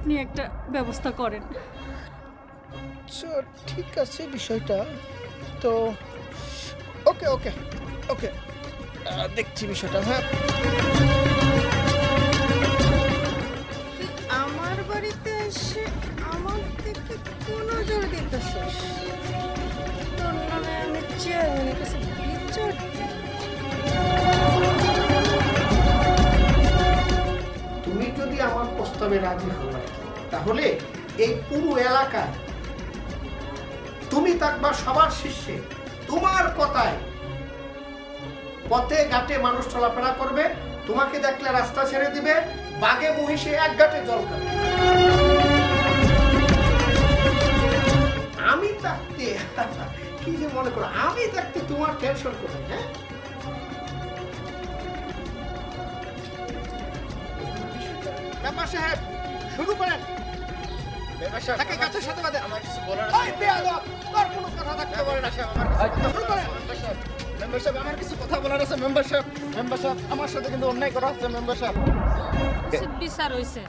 আপনি একটা ব্যবস্থা করেন। আচ্ছা ঠিক আছে বিষয়টা তো ওকে ওকে ওকে দেখছি বিষয়টা। হ্যাঁ আমার বাড়িতে এসে আমার থেকে কোনো জোর দিতেছিস? তোর নামে আমি চেয়ারম্যানের কাছে বিচার দিই। তুমি যদি আমার প্রস্তাবে রাজি হও তাহলে এই পুরো এলাকায় তুমি থাকবা সবার শীর্ষে। তোমার কথায় পথে ঘাটে মানুষ চলাফেরা করবে, তোমাকে দেখলে রাস্তা ছেড়ে দিবে, বাঘে মহিষে এক ঘাটে জল খাবে। আমি থাকতে কি যে মনে করো, আমি থাকতে তোমার টেনশন কোথায়? হ্যাঁ মেম্বার সাহেব শুরু করেন। মেম্বার সাহেব তাকে গাছের সাথে বাঁধে। আমার কিছু বলার আছে। ওই বেয়াদব, তোর কোনো কথা থাকতে পারে না। আমার কিছু শুরু করেন। মেম্বার সাহেব আমার কিছু কথা বলার আছে। মেম্বার সাহেব আমার সাথে কিন্তু অন্যায় করা হচ্ছে। মেম্বার সাহেব বিচার হইছে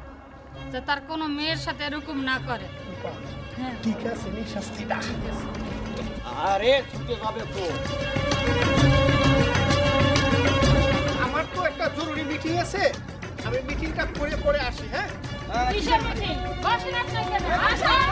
যে তার কোনো মেয়ের সাথে এরকম না করে। হ্যাঁ ঠিক আছে নি শাস্তিটা। আরে ছুটে যাবে তো। আমার তো একটা জরুরি মিটিং আছে, আমি মিটিংটা করে পরে আসি। হ্যাঁ কিসের মিটিং? বসেন আপনি এখানে। আসেন